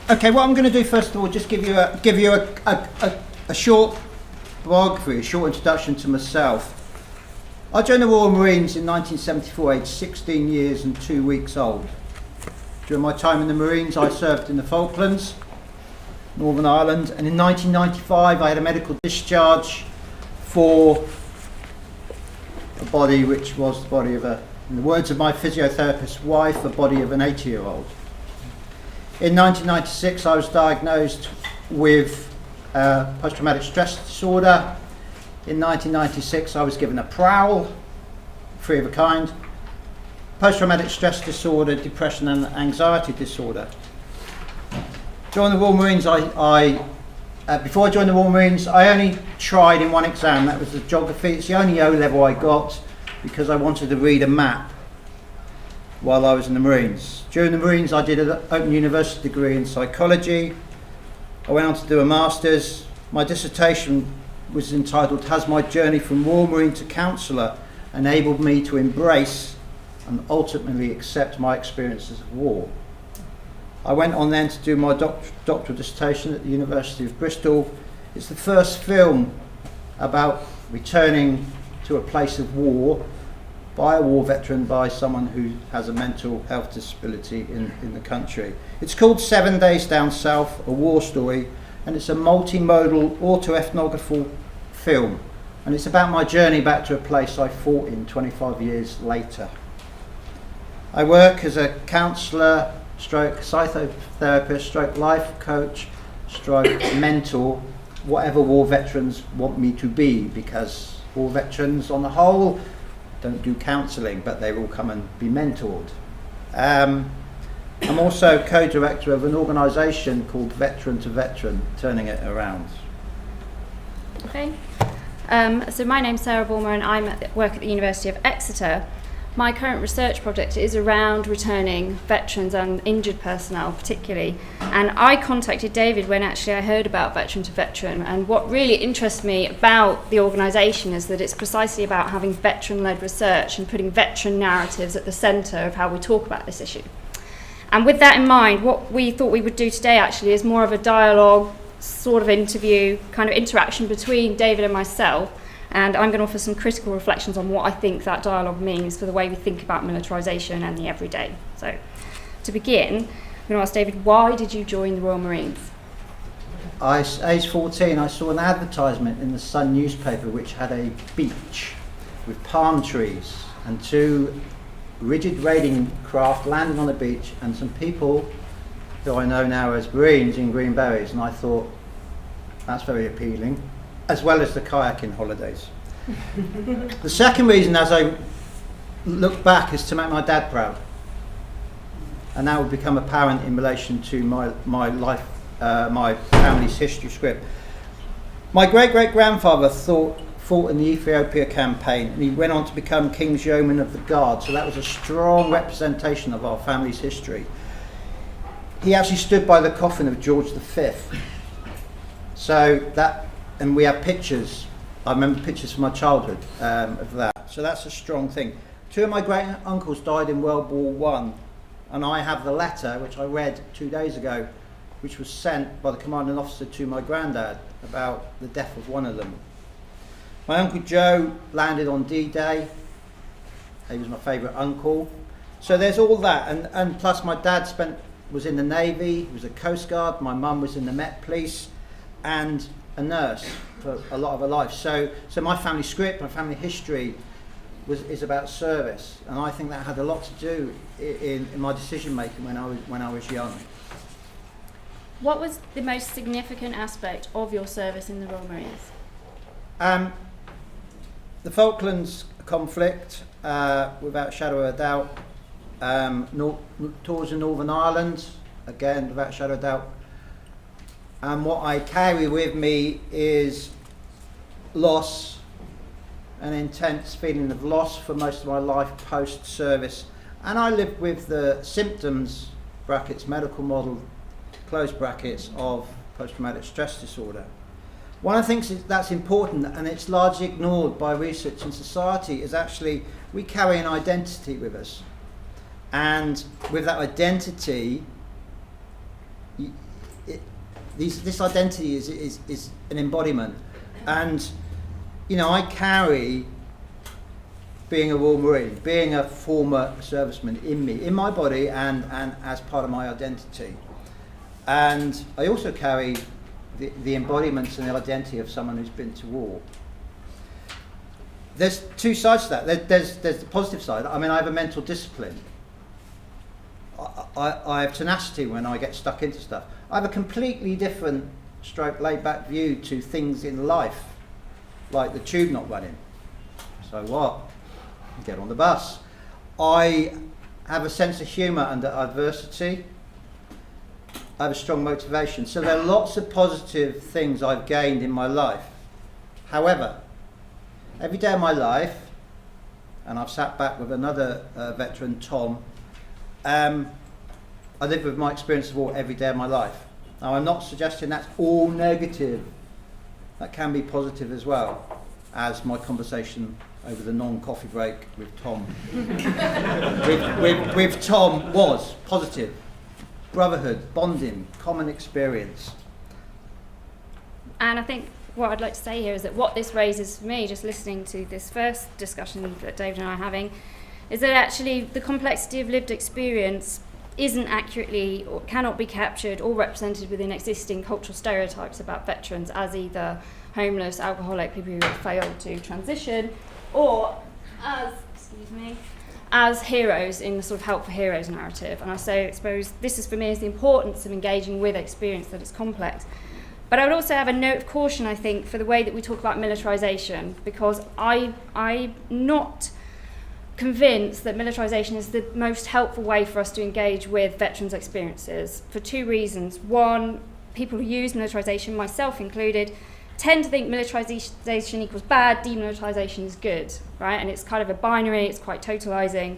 Okay, what I'm going to do first of all, just give you a short biography, a short introduction to myself. I joined the Royal Marines in 1974, aged 16 years and 2 weeks old. During my time in the Marines, I served in the Falklands, Northern Ireland, and in 1995 I had a medical discharge for a body which was the body of in the words of my physiotherapist's wife, a body of an 80-year-old. In 1996 I was diagnosed with post-traumatic stress disorder. In 1996 I was given a prowl, three of a kind, post-traumatic stress disorder, depression and anxiety disorder. During the Royal Marines, before I joined the Royal Marines, I only tried in one exam, that was the geography. It's the only O level I got because I wanted to read a map while I was in the Marines. During the Marines I did an Open University degree in psychology. I went on to do a master's. My dissertation was entitled, "Has my journey from Royal Marine to counsellor enabled me to embrace and ultimately accept my experiences of war?" I went on then to do my doctoral dissertation at the University of Bristol. It's the first film about returning to a place of war by a war veteran, by someone who has a mental health disability in the country. It's called 7 Days Down South, a war story, and it's a multimodal autoethnographical film. And it's about my journey back to a place I fought in 25 years later. I work as a counsellor, stroke psychotherapist, stroke life coach, stroke mentor, whatever war veterans want me to be, because war veterans on the whole don't do counselling, but they will come and be mentored. I'm also co-director of an organisation called Veteran to Veteran, turning it around. Okay. So my name's Sarah Bulmer and I work at the University of Exeter. My current research project is around returning veterans and injured personnel particularly, and I contacted David when actually I heard about Veteran to Veteran, and what really interests me about the organisation is that it's precisely about having veteran-led research and putting veteran narratives at the centre of how we talk about this issue. And with that in mind, what we thought we would do today actually is more of a dialogue, sort of interview, kind of interaction between David and myself. And I'm going to offer some critical reflections on what I think that dialogue means for the way we think about militarisation and the everyday. So, to begin, I'm going to ask David, why did you join the Royal Marines? Age 14, I saw an advertisement in the Sun newspaper which had a beach with palm trees and two rigid raiding craft landing on the beach and some people who I know now as Marines in green berets, and I thought, that's very appealing, as well as the kayaking holidays. The second reason, as I look back, is to make my dad proud, and that would become apparent in relation to my life, my family's history script. My great-great-grandfather fought in the Ethiopia campaign, and he went on to become King's Yeoman of the Guard, so that was a strong representation of our family's history. He actually stood by the coffin of George V. And we have pictures, I remember pictures from my childhood of that. So that's a strong thing. Two of my great uncles died in World War I, and I have the letter, which I read 2 days ago, which was sent by the commanding officer to my granddad about the death of one of them. My Uncle Joe landed on D-Day. He was my favourite uncle. So there's all that, and plus my dad was in the Navy, he was a Coast Guard, my mum was in the Met Police, and a nurse for a lot of her life. So my family script, my family history is about service, and I think that had a lot to do in my decision making when I was young. What was the most significant aspect of your service in the Royal Marines? The Falklands conflict, without a shadow of a doubt. Tours in Northern Ireland, again, without a shadow of a doubt. And what I carry with me is loss, an intense feeling of loss for most of my life post-service. And I lived with the symptoms, brackets, medical model, close brackets, of post-traumatic stress disorder. One of the things that's important, and it's largely ignored by research and society, is actually we carry an identity with us. And with that identity, this identity is an embodiment, and I carry being a Royal Marine, being a former serviceman in me, in my body, and as part of my identity. And I also carry the embodiments and the identity of someone who's been to war. There's two sides to that. There's the positive side. I mean, I have a mental discipline. I have tenacity when I get stuck into stuff. I have a completely different stroke laid-back view to things in life, like the tube not running. So what? Get on the bus. I have a sense of humour under adversity. I have a strong motivation. So there are lots of positive things I've gained in my life. However, every day of my life, and I've sat back with another veteran, Tom, I live with my experience of war every day of my life. Now, I'm not suggesting that's all negative. That can be positive as well, as my conversation over the non-coffee break with Tom with Tom was positive. Brotherhood, bonding, common experience. And I think what I'd like to say here is that what this raises for me, just listening to this first discussion that David and I are having, is that actually the complexity of lived experience isn't accurately or cannot be captured or represented within existing cultural stereotypes about veterans as either homeless, alcoholic, people who have failed to transition, or as heroes in the sort of help for heroes narrative. And I suppose this is for me is the importance of engaging with experience, that it's complex. But I would also have a note of caution, I think, for the way that we talk about militarization, because I'm not convinced that militarization is the most helpful way for us to engage with veterans' experiences for two reasons. One, people who use militarization, myself included, tend to think militarization equals bad, demilitarization is good, right? And it's kind of a binary, it's quite totalizing.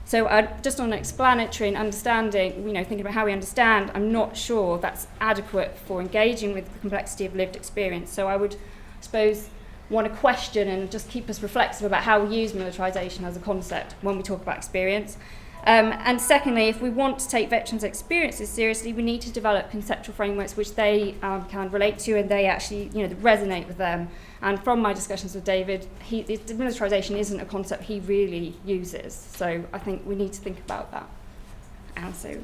So just on explanatory and understanding, thinking about how we understand, I'm not sure that's adequate for engaging with the complexity of lived experience. So I would, I suppose, want to question and just keep us reflexive about how we use militarization as a concept when we talk about experience. And secondly, if we want to take veterans' experiences seriously, we need to develop conceptual frameworks which they can relate to and they actually resonate with them. And from my discussions with David, militarization isn't a concept he really uses. So I think we need to think about that. And so,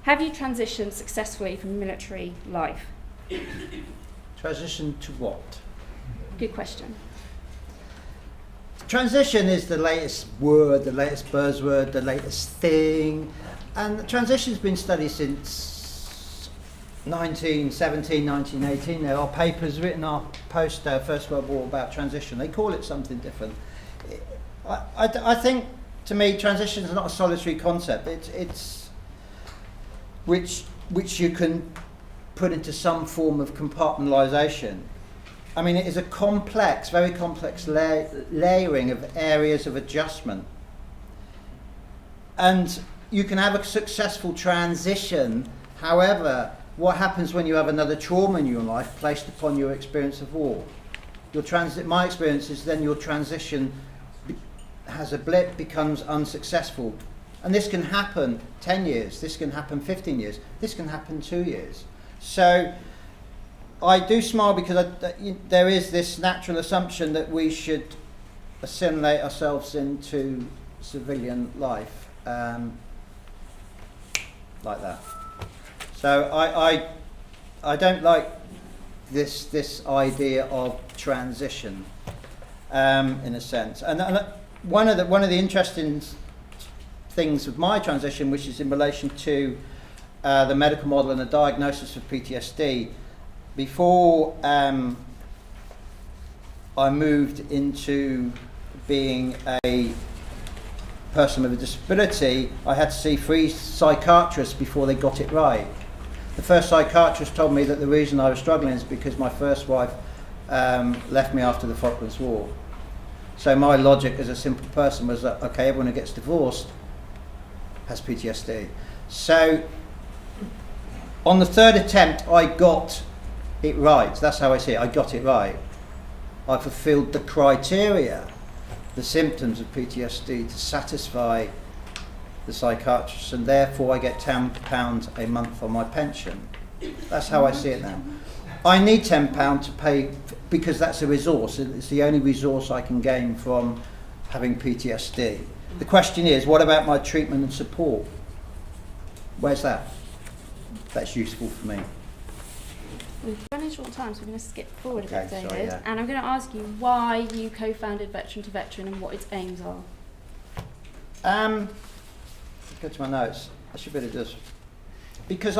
have you transitioned successfully from military life? Transition to what? Good question. Transition is the latest word, the latest buzzword, the latest thing. And transition's been studied since 1917, 1918. There are papers written post First World War about transition. They call it something different. I think, to me, transition is not a solitary concept. It's which you can put into some form of compartmentalisation. I mean, it is a complex, very complex layering of areas of adjustment. And you can have a successful transition. However, what happens when you have another trauma in your life placed upon your experience of war? My experience is then your transition has a blip, becomes unsuccessful. And this can happen 10 years, this can happen 15 years, this can happen 2 years. So I do smile because there is this natural assumption that we should assimilate ourselves into civilian life, like that. So I don't like this idea of transition, in a sense. And one of the interesting things with my transition, which is in relation to the medical model and the diagnosis of PTSD. Before I moved into being a person with a disability, I had to see 3 psychiatrists before they got it right. The first psychiatrist told me that the reason I was struggling is because my first wife left me after the Falklands War. So my logic as a simple person was that, okay, everyone who gets divorced has PTSD. So on the 3rd attempt, I got it right. That's how I see it. I got it right. I fulfilled the criteria, the symptoms of PTSD to satisfy the psychiatrist, and therefore I get £10 a month on my pension. That's how I see it now. I need £10 to pay because that's a resource. It's the only resource I can gain from having PTSD. The question is, what about my treatment and support? Where's that? That's useful for me. We've run short time, so we're going to skip forward a bit, David. Sorry, yeah. And I'm going to ask you why you co-founded Veteran to Veteran and what its aims are. Go to my notes. I should really just because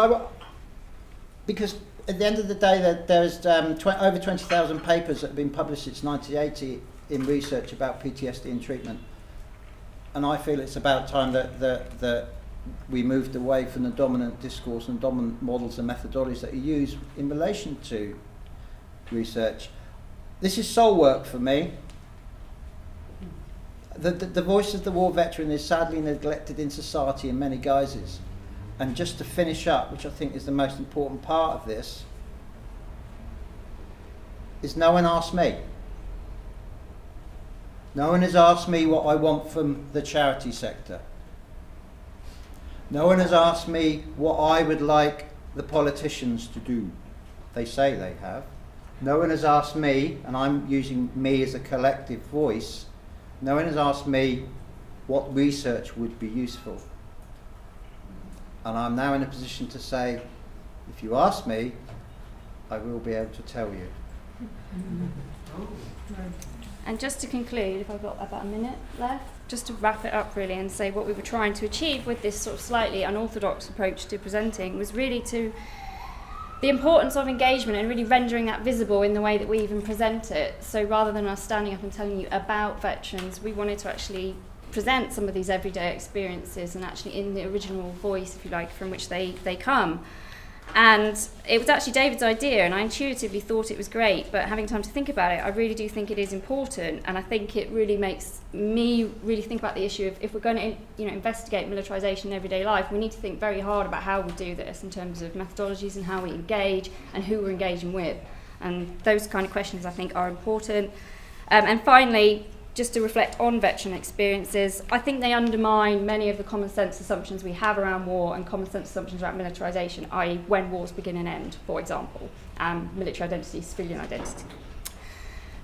at the end of the day, there's over 20,000 papers that have been published since 1980 in research about PTSD and treatment, and I feel it's about time that we moved away from the dominant discourse and dominant models and methodologies that are used in relation to research. This is soul work for me. The voice of the war veteran is sadly neglected in society in many guises. And just to finish up, which I think is the most important part of this, is no one asked me. No one has asked me what I want from the charity sector. No one has asked me what I would like the politicians to do. They say they have. No one has asked me, and I'm using me as a collective voice, no one has asked me what research would be useful. And I'm now in a position to say, if you ask me, I will be able to tell you. And just to conclude, if I've got about a minute left, just to wrap it up really and say what we were trying to achieve with this sort of slightly unorthodox approach to presenting was really to the importance of engagement and really rendering that visible in the way that we even present it. So rather than us standing up and telling you about veterans, we wanted to actually present some of these everyday experiences and actually in the original voice, if you like, from which they come. And it was actually David's idea, and I intuitively thought it was great, but having time to think about it, I really do think it is important, and I think it really makes me really think about the issue of if we're going to investigate militarization in everyday life, we need to think very hard about how we do this in terms of methodologies and how we engage and who we're engaging with. And those kind of questions I think are important. And finally, just to reflect on veteran experiences, I think they undermine many of the common sense assumptions we have around war and common sense assumptions around militarization, i.e. when wars begin and end, for example, military identity, civilian identity.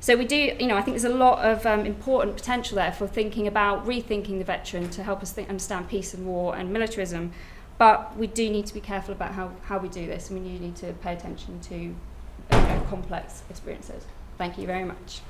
So we do, I think there's a lot of important potential there for thinking about rethinking the veteran to help us understand peace and war and militarism, but we do need to be careful about how we do this, and we need to pay attention to complex experiences. Thank you very much.